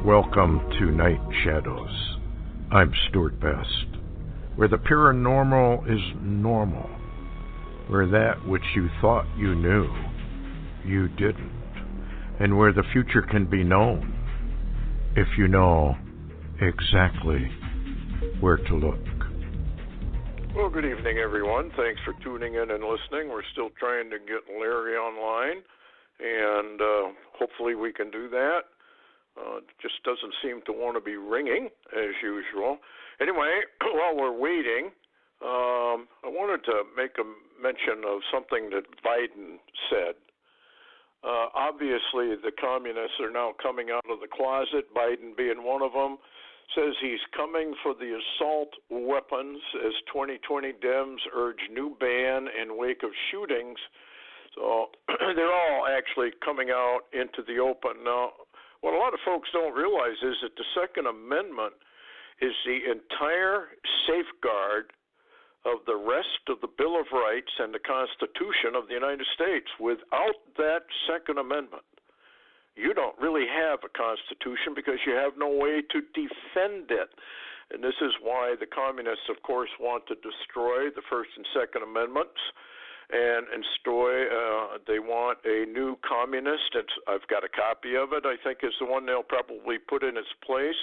Welcome to Night Shadows. I'm Stewart Best, where the paranormal is normal, where that which you thought you knew, you didn't, and where the future can be known if you know exactly where to look. Well, good evening, everyone. Thanks for tuning in and listening. We're still trying to get Larry online, and hopefully we can do that. Just doesn't seem to want to be ringing, as usual. Anyway, while we're waiting, I wanted to make a mention of something that Biden said. Obviously, the communists are now coming out of the closet, Biden being one of them. Says he's coming for the assault weapons as 2020 Dems urge new ban in wake of shootings. So they're all actually coming out into the open. Now, what a lot of folks don't realize is that the Second Amendment is the entire safeguard of the rest of the Bill of Rights and the Constitution of the United States. Without that Second Amendment, you don't really have a Constitution because you have no way to defend it. And this is why the communists, of course, want to destroy the First and Second Amendments. And they want a new communist. I've got a copy of it, I think is the one they'll probably put in its place.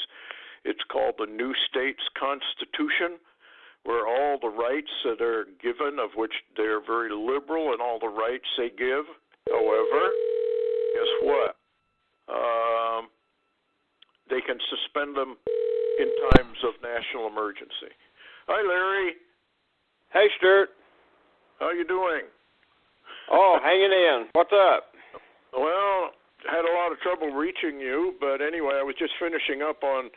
It's called the New States Constitution, where all the rights that are given, of which they're very liberal in all the rights they give. However, guess what? They can suspend them in times of national emergency. Hi, Larry. Hey, Stewart. How you doing? Oh, hanging in. What's up? Well, had a lot of trouble reaching you, but anyway, I was just finishing up on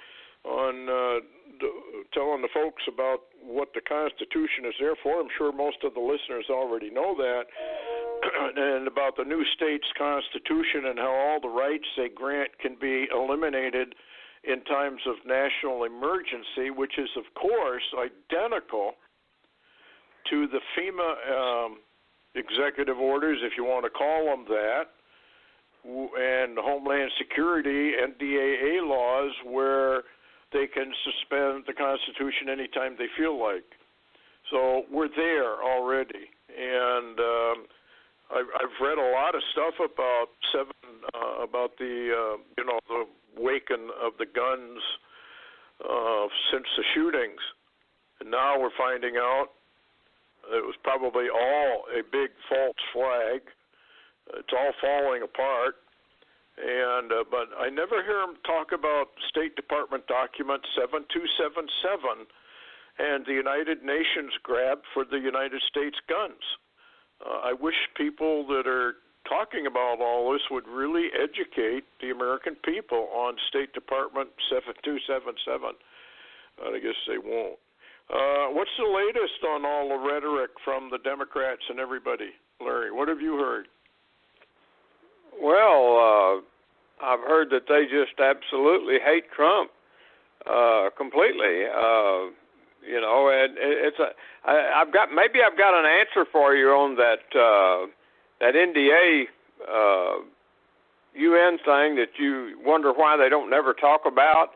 telling the folks about what the Constitution is there for. I'm sure most of the listeners already know that, and about the new state's Constitution and how all the rights they grant can be eliminated in times of national emergency, which is, of course, identical to the FEMA executive orders, if you want to call them that, and Homeland Security and DAA laws where they can suspend the Constitution anytime they feel like. So we're there already. And I've read a lot of stuff about the the waking of the guns since the shootings. And now we're finding out it was probably all a big false flag. It's all falling apart. And but I never hear him talk about State Department document 7277 and the United Nations grab for the United States guns. I wish people that are talking about all this would really educate the American people on State Department 7277. I guess they won't. What's the latest on all the rhetoric from the Democrats and everybody, Larry? What have you heard? Well, I've heard that they just absolutely hate Trump completely. And I've got an answer for you on that NDA UN thing that you wonder why they don't never talk about.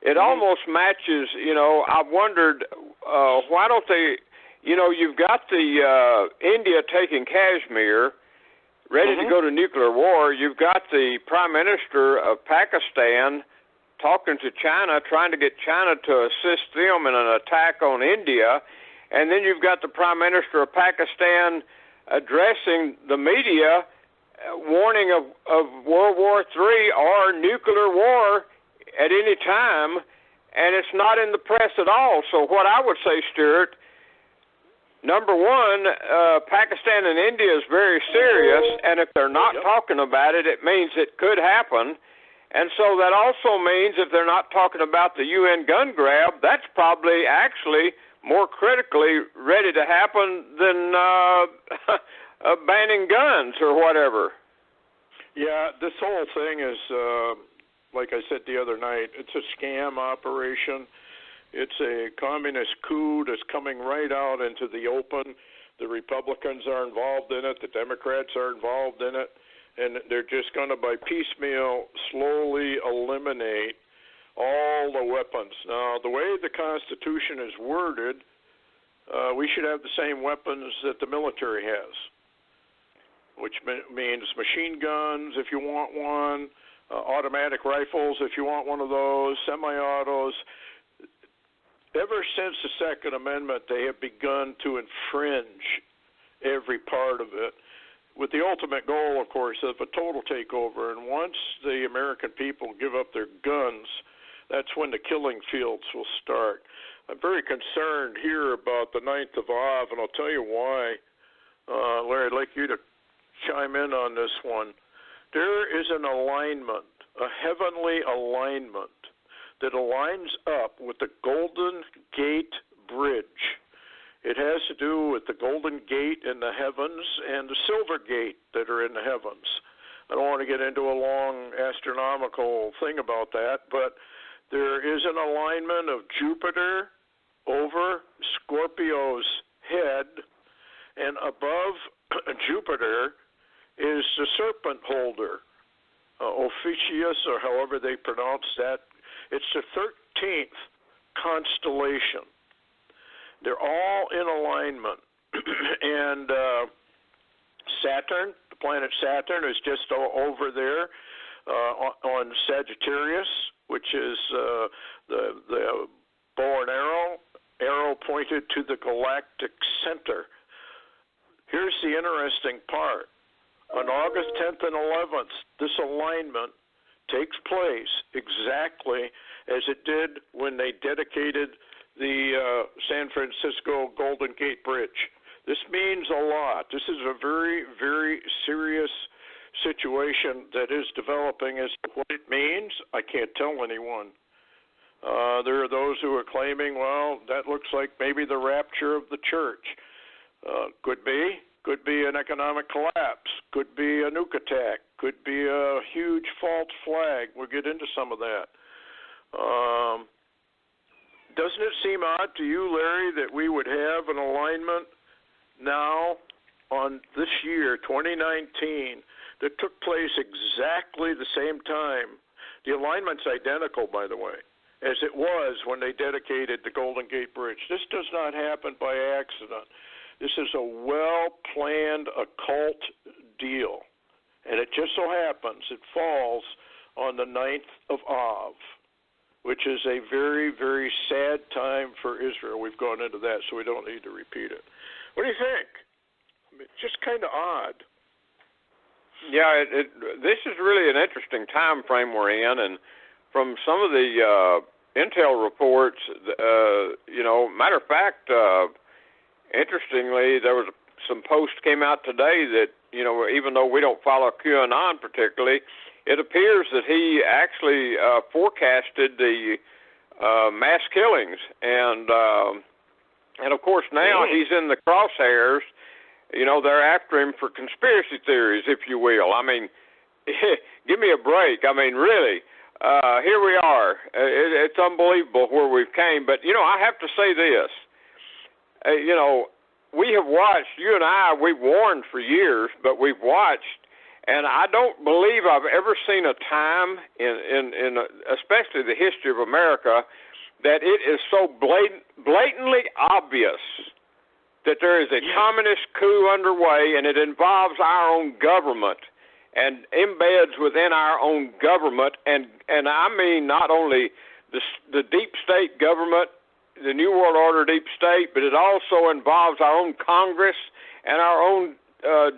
It almost matches, I've wondered, why don't they, you've got the India taking Kashmir, ready to go to nuclear war. You've got the Prime Minister of Pakistan talking to China, trying to get China to assist them in an attack on India. And then you've got the Prime Minister of Pakistan addressing the media, warning of World War III or nuclear war at any time, and it's not in the press at all. So what I would say, Stewart, number one, Pakistan and India is very serious, and if they're not talking about it, it means it could happen. And so that also means if they're not talking about the UN gun grab, that's probably actually more critically ready to happen than banning guns or whatever. Yeah, this whole thing is, like I said the other night, it's a scam operation. It's a communist coup that's coming right out into the open. The Republicans are involved in it. The Democrats are involved in it. and they're just going to, by piecemeal, slowly eliminate all the weapons. Now, the way the Constitution is worded, we should have the same weapons that the military has, which means machine guns if you want one, automatic rifles if you want one of those, semi-autos. Ever since the Second Amendment, they have begun to infringe every part of it, with the ultimate goal, of course, of a total takeover. And once the American people give up their guns, that's when the killing fields will start. I'm very concerned here about the 9th of Av, and I'll tell you why. Larry, I'd like you to chime in on this one. There is an alignment, a heavenly alignment, that aligns up with the Golden Gate Bridge. It has to do with the Golden Gate in the heavens and the Silver Gate that are in the heavens. I don't want to get into a long astronomical thing about that, but there is an alignment of Jupiter over Scorpio's head, and above Jupiter is the serpent holder, Ophiuchus, or however they pronounce that. It's the 13th constellation. They're all in alignment. And Saturn, the planet Saturn, is just over there on Sagittarius, which is the bow and arrow pointed to the galactic center. Here's the interesting part. On August 10th and 11th, this alignment takes place exactly as it did when they dedicated the San Francisco Golden Gate Bridge. This means a lot. This is a very, very serious situation that is developing. As to what it means, I can't tell anyone. There are those who are claiming, well, that looks like maybe the rapture of the church. Could be. Could be an economic collapse. Could be a nuke attack. Could be a huge false flag. We'll get into some of that. Doesn't it seem odd to you, Larry, that we would have an alignment now on this year, 2019, that took place exactly the same time? The alignment's identical, by the way, as it was when they dedicated the Golden Gate Bridge. This does not happen by accident. This is a well-planned occult deal, and it just so happens it falls on the 9th of Av, which is a very, very sad time for Israel. We've gone into that, so we don't need to repeat it. What do you think? I mean, it's just kind of odd. Yeah, this is really an interesting time frame we're in, and from some of the intel reports, matter of fact, interestingly, there was some posts came out today that, even though we don't follow QAnon particularly, it appears that he actually forecasted the mass killings, and of course now he's in the crosshairs. They're after him for conspiracy theories, if you will. I mean, give me a break. I mean, really, here we are. It's unbelievable where we've came. But I have to say this. We have watched. You and I, we've warned for years, but we've watched. And I don't believe I've ever seen a time in especially the history of America, that it is so blatantly obvious that there is a communist coup underway, and it involves our own government and embeds within our own government. And I mean not only the deep state government, the New World Order deep state, but it also involves our own Congress and our own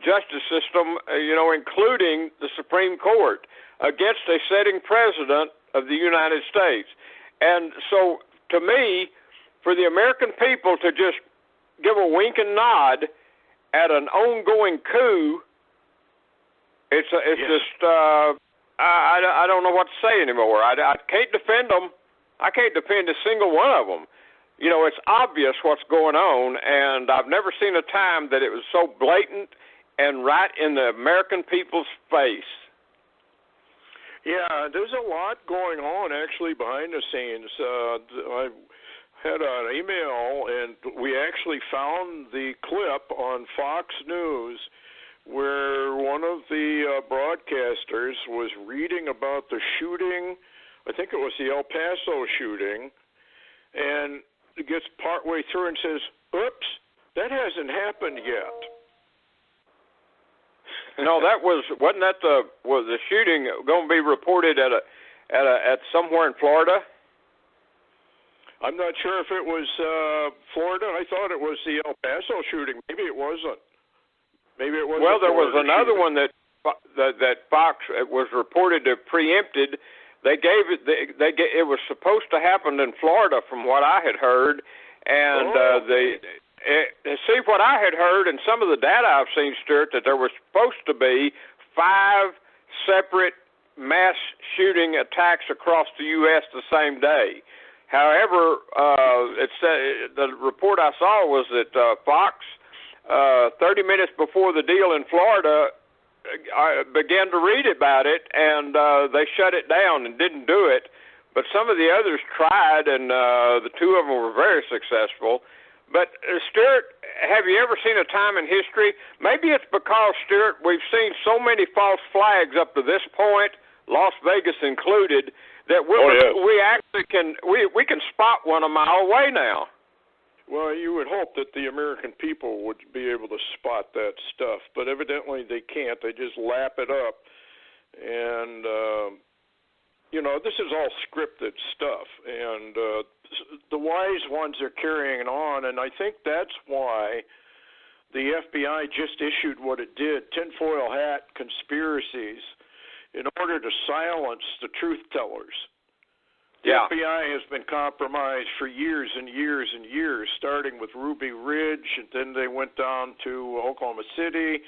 justice system, including the Supreme Court, against a sitting president of the United States. And so, to me, for the American people to just give a wink and nod at an ongoing coup, it's just, I don't know what to say anymore. I can't defend them. I can't defend a single one of them. It's obvious what's going on, and I've never seen a time that it was so blatant and right in the American people's face. Yeah, there's a lot going on, actually, behind the scenes. I had an email, and we actually found the clip on Fox News where one of the broadcasters was reading about the shooting. I think it was the El Paso shooting, and it gets partway through and says, "Oops, that hasn't happened yet." No, wasn't that was the shooting going to be reported at somewhere in Florida? I'm not sure if it was Florida. I thought it was the El Paso shooting. Maybe it wasn't. Maybe it wasn't. Well, there was Florida another shooting. one that Fox was reported to preempted. They gave it. It was supposed to happen in Florida, from what I had heard, and see what I had heard, and some of the data I've seen, Stewart, that there was supposed to be 5 separate mass shooting attacks across the U.S. the same day. However, the report I saw was that Fox, 30 minutes before the deal in Florida, I began to read about it, and they shut it down and didn't do it. But some of the others tried, and the 2 of them were very successful. But, Stewart, have you ever seen a time in history? Maybe it's because, Stewart, we've seen so many false flags up to this point, Las Vegas included, that we actually can spot one a mile away now. Well, you would hope that the American people would be able to spot that stuff, but evidently they can't. They just lap it up. And, this is all scripted stuff. And the wise ones are carrying on, and I think that's why the FBI just issued what it did, tinfoil hat conspiracies, in order to silence the truth tellers. The FBI has been compromised for years and years and years, starting with Ruby Ridge, and then they went down to Oklahoma City.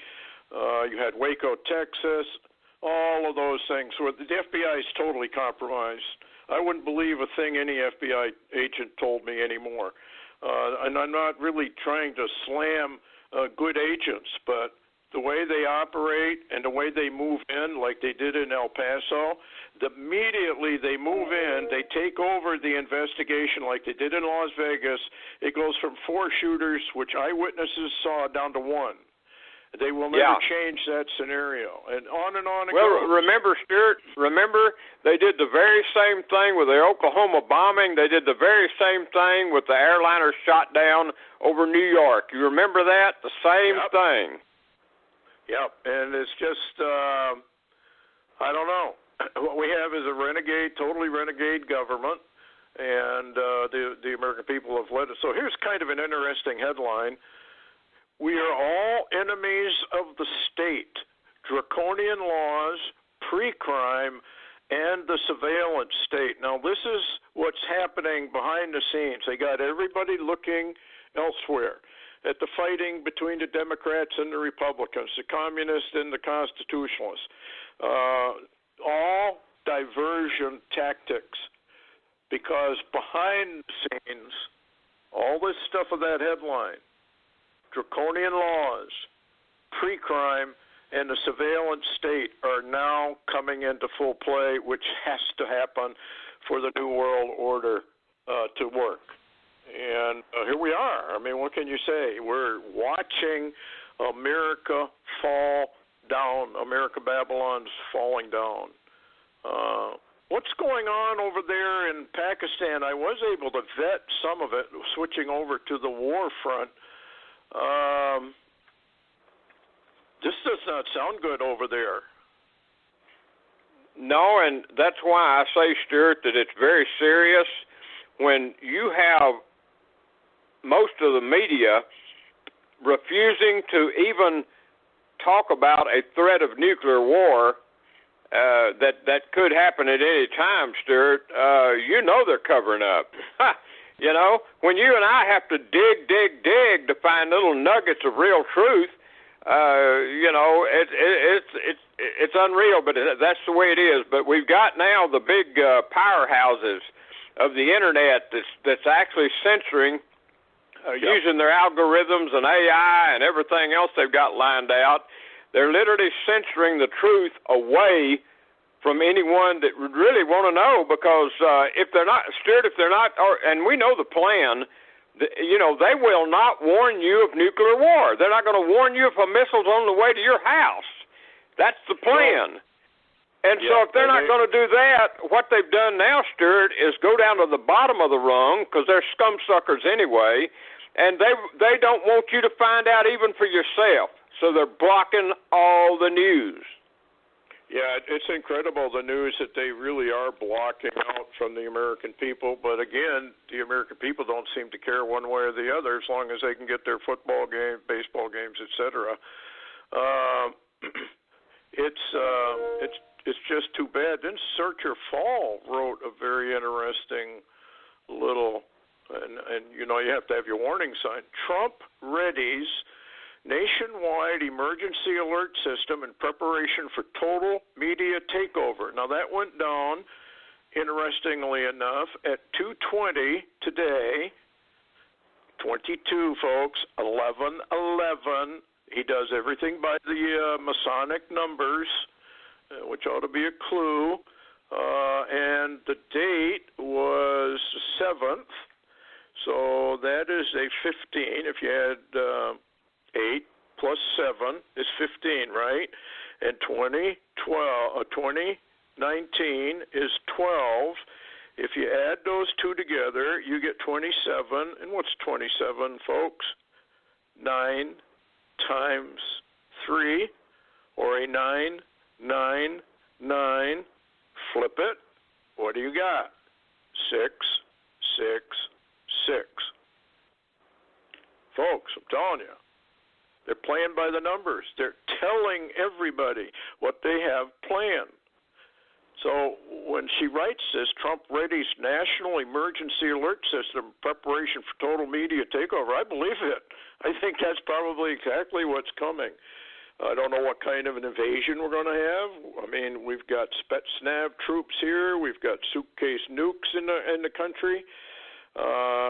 You had Waco, Texas, all of those things. So the FBI is totally compromised. I wouldn't believe a thing any FBI agent told me anymore. And I'm not really trying to slam good agents, but the way they operate and the way they move in, like they did in El Paso, immediately they move in, they take over the investigation like they did in Las Vegas. It goes from 4 shooters, which eyewitnesses saw, down to 1. They will never change that scenario, and on it goes. Well, remember, Stewart, they did the very same thing with the Oklahoma bombing. They did the very same thing with the airliner shot down over New York. You remember that? The same thing. Yep, and it's just, I don't know. What we have is a totally renegade government, and the American people have led it. So here's kind of an interesting headline. We are all enemies of the state, draconian laws, pre-crime, and the surveillance state. Now, this is what's happening behind the scenes. They got everybody looking elsewhere at the fighting between the Democrats and the Republicans, the communists and the constitutionalists. All diversion tactics, because behind the scenes, all this stuff of that headline, draconian laws, pre-crime, and the surveillance state are now coming into full play, which has to happen for the New World Order to work. And here we are. I mean, what can you say? We're watching America fall down. America Babylon's falling down. What's going on over there in Pakistan? I was able to vet some of it, switching over to the war front. This does not sound good over there. No, and that's why I say, Stewart, that it's very serious when you have most of the media refusing to even talk about a threat of nuclear war that could happen at any time, Stewart. They're covering up. When you and I have to dig to find little nuggets of real truth, it's unreal, but that's the way it is. But we've got now the big powerhouses of the internet that's actually censoring, using their algorithms and AI and everything else they've got lined out. They're literally censoring the truth away from anyone that would really want to know, because if they're not, Stewart, and we know the plan they will not warn you of nuclear war. They're not going to warn you if a missile's on the way to your house. That's the plan. And so if they're not going to do that, what they've done now, Stewart, is go down to the bottom of the rung, because they're scum suckers anyway, and they don't want you to find out even for yourself. So they're blocking all the news. Yeah, it's incredible, the news that they really are blocking out from the American people. But again, the American people don't seem to care one way or the other, as long as they can get their football games, baseball games, etc. It's just too bad. Then Searcher Fall wrote a very interesting little, and you have to have your warning sign. Trump readies nationwide emergency alert system in preparation for total media takeover. Now that went down, interestingly enough, at 2:20 today. 22, folks, 11:11. He does everything by the Masonic numbers, which ought to be a clue. And the date was the 7th, so that is a 15. If you had 8 plus 7 is 15, right? And 2019 is 12. If you add those two together, you get 27. And what's 27, folks? 9 times 3, or a 9, 9, 9. Flip it. What do you got? 6, 6, 6. Folks, I'm telling you, they're playing by the numbers. They're telling everybody what they have planned. So when she writes this, Trump readies national emergency alert system preparation for total media takeover, I believe it. I think that's probably exactly what's coming. I don't know what kind of an invasion we're going to have. I mean, we've got Spetsnaz troops here. We've got suitcase nukes in the country.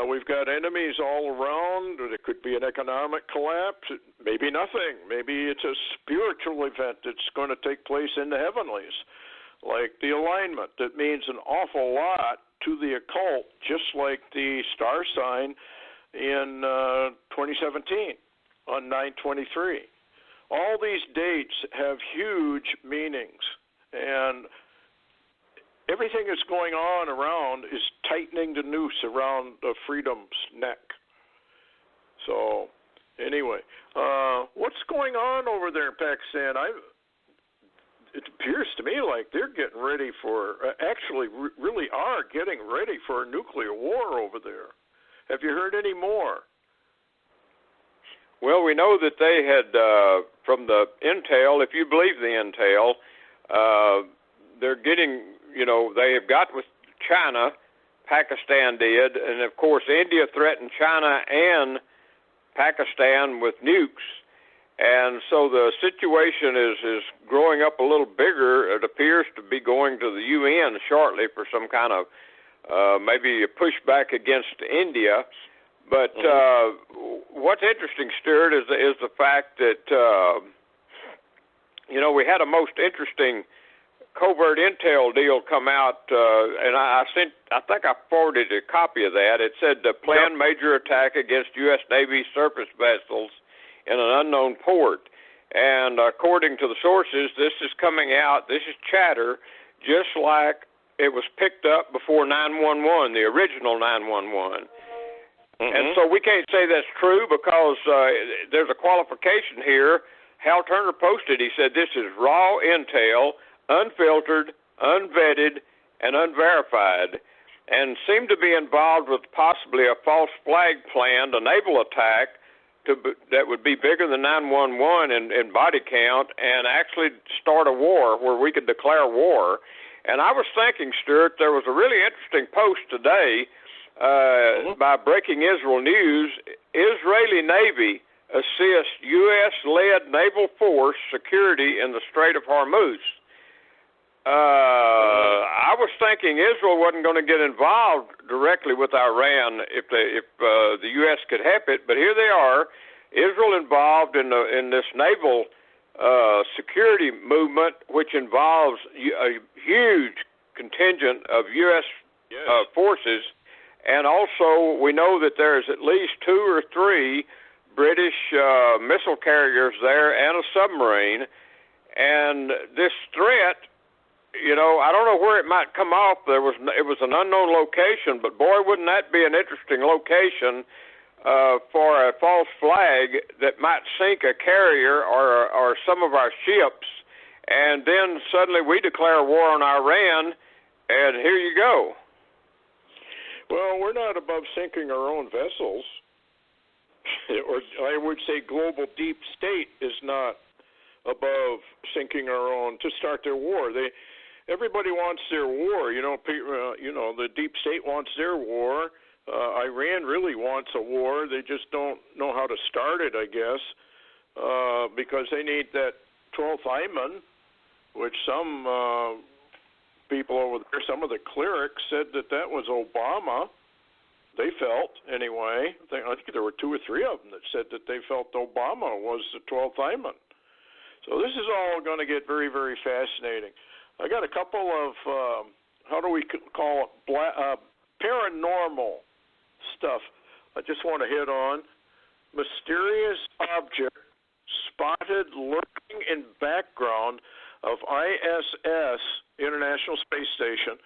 We've got enemies all around. There could be an economic collapse. Maybe nothing. Maybe it's a spiritual event that's going to take place in the heavenlies, like the alignment. That means an awful lot to the occult, just like the star sign in 2017 on 9/23. All these dates have huge meanings, and everything that's going on around is tightening the noose around freedom's neck. So, anyway, what's going on over there in Pakistan? It appears to me like they're getting ready for, really are getting ready for a nuclear war over there. Have you heard any more? Well, we know that they had, from the intel, if you believe the intel, they're getting, they have got with China, Pakistan did, and of course India threatened China and Pakistan with nukes. And so the situation is growing up a little bigger. It appears to be going to the UN shortly for some kind of maybe a pushback against India. But what's interesting, Stewart, is the fact that we had a most interesting covert intel deal come out, and I think I forwarded a copy of that. It said the planned major attack against U.S. Navy surface vessels in an unknown port. And according to the sources, this is coming out, this is chatter, just like it was picked up before 911, the original 911. And so we can't say that's true because there's a qualification here. Hal Turner posted, he said, this is raw intel, unfiltered, unvetted, and unverified, and seemed to be involved with possibly a false flag plan to naval attack that would be bigger than 911 in body count and actually start a war where we could declare war. And I was thinking, Stewart, there was a really interesting post today by Breaking Israel News. Israeli Navy assists U.S.-led naval force security in the Strait of Hormuz. I was thinking Israel wasn't going to get involved directly with Iran if the U.S. could help it, but here they are, Israel involved in this naval security movement, which involves a huge contingent of U.S. forces. And also, we know that there's at least 2 or 3 British missile carriers there and a submarine. And this threat, you know, I don't know where it might come off. It was an unknown location, but boy, wouldn't that be an interesting location for a false flag that might sink a carrier or some of our ships, and then suddenly we declare war on Iran, and here you go. Well, we're not above sinking our own vessels. Or I would say global deep state is not above sinking our own to start their war. Everybody wants their war. You know, the deep state wants their war. Iran really wants a war. They just don't know how to start it, I guess, because they need that 12th Ayman, which some people over there, some of the clerics said that was Obama. They felt, anyway. I think there were 2 or 3 of them that said that they felt Obama was the 12th Ayman. So this is all going to get very, very fascinating. I got a couple of, how do we call it, paranormal stuff I just want to hit on. Mysterious object spotted lurking in background of ISS, International Space Station,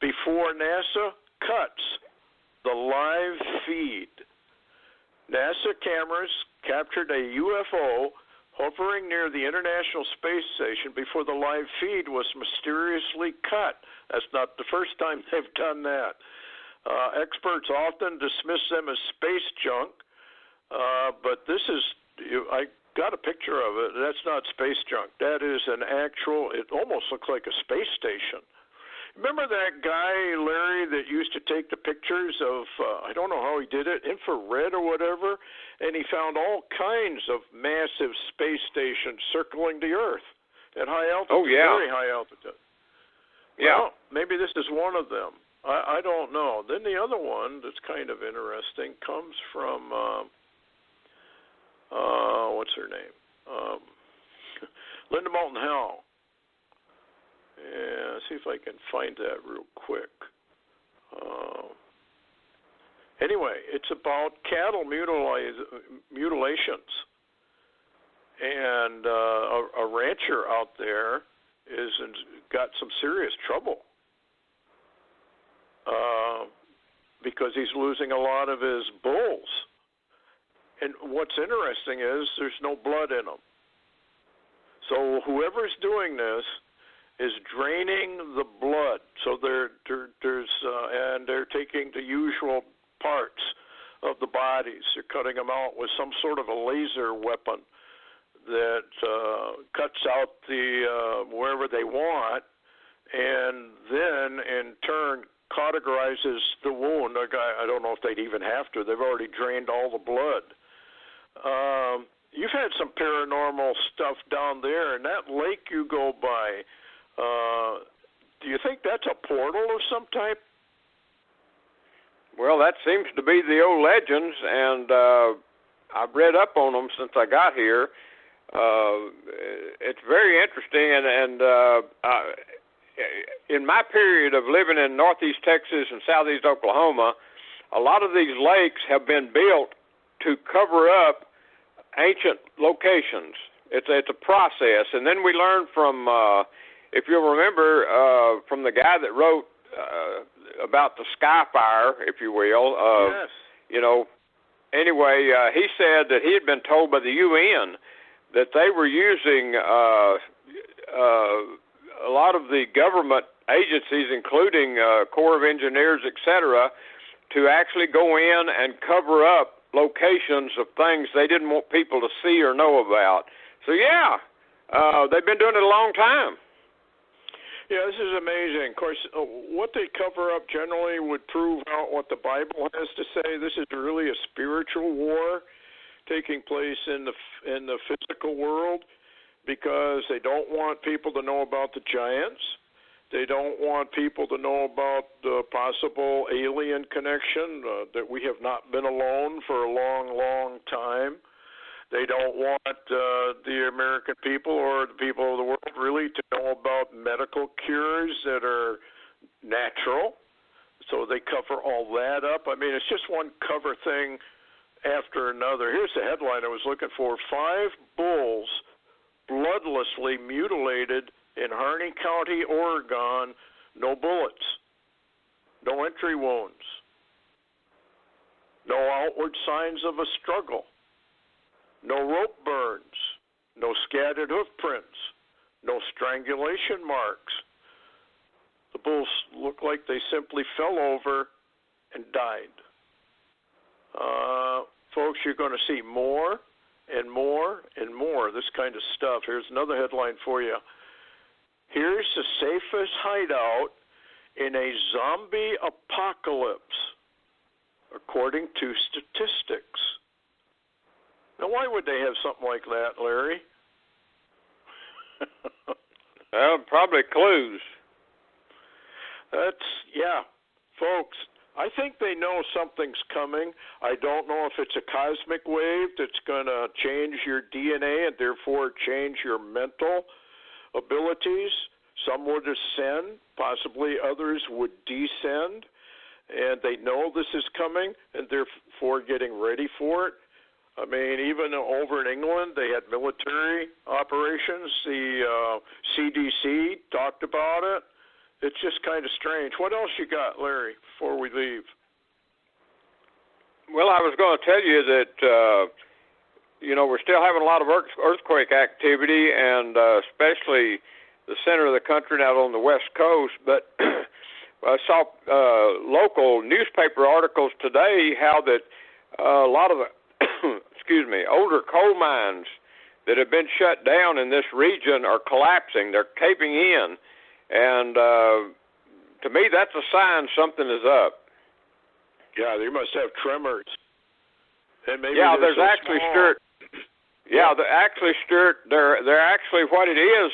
before NASA cuts the live feed. NASA cameras captured a UFO hovering near the International Space Station before the live feed was mysteriously cut. That's not the first time they've done that. Experts often dismiss them as space junk, but this is, I got a picture of it. That's not space junk. That is an actual, it almost looks like a space station. Remember that guy, Larry, that used to take the pictures of, I don't know how he did it, infrared or whatever, and he found all kinds of massive space stations circling the Earth at high altitude, oh, yeah. Very high altitude. Yeah. Well, maybe this is one of them. I don't know. Then the other one that's kind of interesting comes from, what's her name? Linda Moulton Howe. Yeah, see if I can find that real quick. Anyway, it's about cattle mutilations. And a rancher out there got some serious trouble because he's losing a lot of his bulls. And what's interesting is there's no blood in them. So whoever's doing this is draining the blood. So there's and they're taking the usual parts of the bodies. They're cutting them out with some sort of a laser weapon that cuts out the wherever they want, and then in turn cauterizes the wound. I don't know if they'd even have to. They've already drained all the blood. You've had some paranormal stuff down there, and that lake you go by, do you think that's a portal of some type? Well, that seems to be the old legends, and I've read up on them since I got here. It's very interesting, and in my period of living in northeast Texas and southeast Oklahoma, a lot of these lakes have been built to cover up ancient locations. It's a process, and then we learned from, if you'll remember, from the guy that wrote about the Sky Fire, if you will. Yes. You know, anyway, he said that he had been told by the UN that they were using a lot of the government agencies, including Corps of Engineers, etc., to actually go in and cover up locations of things they didn't want people to see or know about. So, yeah, they've been doing it a long time. Yeah, this is amazing. Of course, what they cover up generally would prove out what the Bible has to say. This is really a spiritual war taking place in the physical world, because they don't want people to know about the giants. They don't want people to know about the possible alien connection, that we have not been alone for a long, long time. They don't want the American people or the people of the world really to know about medical cures that are natural. So they cover all that up. I mean, it's just one cover thing after another. Here's the headline I was looking for. 5 bulls bloodlessly mutilated in Harney County, Oregon. No bullets. No entry wounds. No outward signs of a struggle. No rope burns. No scattered hoof prints. No strangulation marks. The bulls look like they simply fell over and died. Folks, you're going to see more and more and more of this kind of stuff. Here's another headline for you. Here's the safest hideout in a zombie apocalypse, according to statistics. Now, why would they have something like that, Larry? Well, probably clues. Yeah, folks, I think they know something's coming. I don't know if it's a cosmic wave that's going to change your DNA and therefore change your mental abilities. Some would ascend, possibly others would descend, and they know this is coming and therefore getting ready for it. I mean, even over in England, they had military operations. The CDC talked about it. It's just kind of strange. What else you got, Larry, before we leave? Well, I was going to tell you that, we're still having a lot of earthquake activity, and especially the center of the country, out on the West Coast. But I saw local newspaper articles today how that a lot of the, older coal mines that have been shut down in this region are collapsing. They're caving in. And to me, that's a sign something is up. Yeah, they must have tremors. And maybe there's so actually small. Stewart. Yeah, Stewart. They're actually what it is.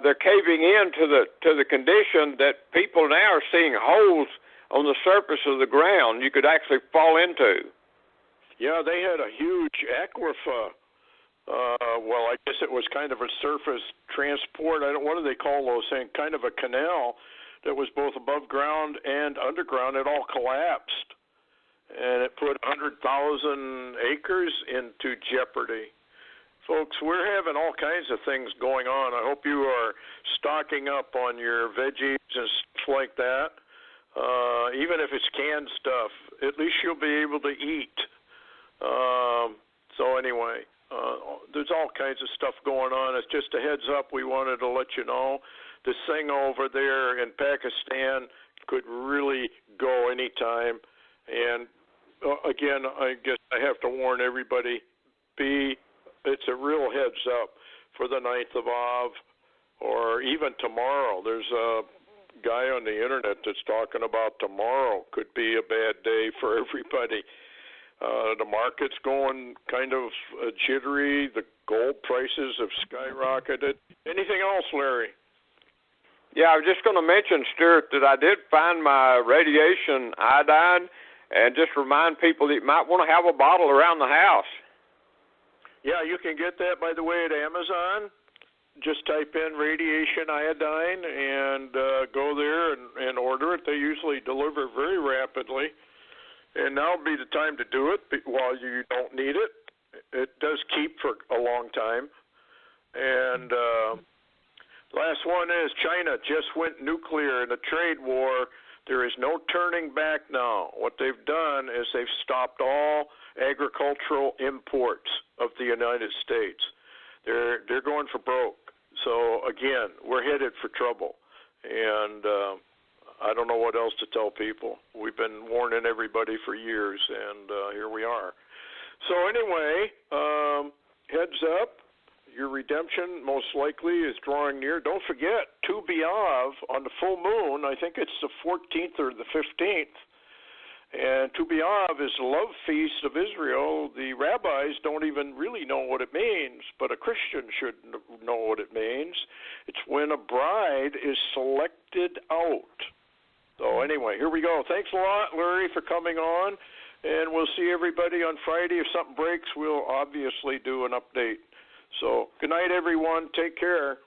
They're caving in to the condition that people now are seeing holes on the surface of the ground you could actually fall into. Yeah, they had a huge aquifer. I guess it was kind of a surface transport. What do they call those things? Kind of a canal that was both above ground and underground. It all collapsed, and it put 100,000 acres into jeopardy. Folks, we're having all kinds of things going on. I hope you are stocking up on your veggies and stuff like that. Even if it's canned stuff, at least you'll be able to eat. There's all kinds of stuff going on. It's just a heads up we wanted to let you know. This thing over there in Pakistan could really go anytime. And again, I guess I have to warn everybody, it's a real heads up for the 9th of Av or even tomorrow. There's a guy on the internet that's talking about tomorrow could be a bad day for everybody. The market's going kind of jittery. The gold prices have skyrocketed. Anything else, Larry? Yeah, I was just going to mention, Stewart, that I did find my radiation iodine, and just remind people that you might want to have a bottle around the house. Yeah, you can get that, by the way, at Amazon. Just type in radiation iodine and go there and order it. They usually deliver very rapidly. And now would be the time to do it while you don't need it. It does keep for a long time. And last one is China just went nuclear in a trade war. There is no turning back now. What they've done is they've stopped all agricultural imports of the United States. They're going for broke. So, again, we're headed for trouble. And I don't know what else to tell people. We've been warning everybody for years, and here we are. So anyway, heads up, your redemption most likely is drawing near. Don't forget, Tu B'Av on the full moon, I think it's the 14th or the 15th, and Tu B'Av is the love feast of Israel. The rabbis don't even really know what it means, but a Christian should know what it means. It's when a bride is selected out. So anyway, here we go. Thanks a lot, Larry, for coming on, and we'll see everybody on Friday. If something breaks, we'll obviously do an update. So good night, everyone. Take care.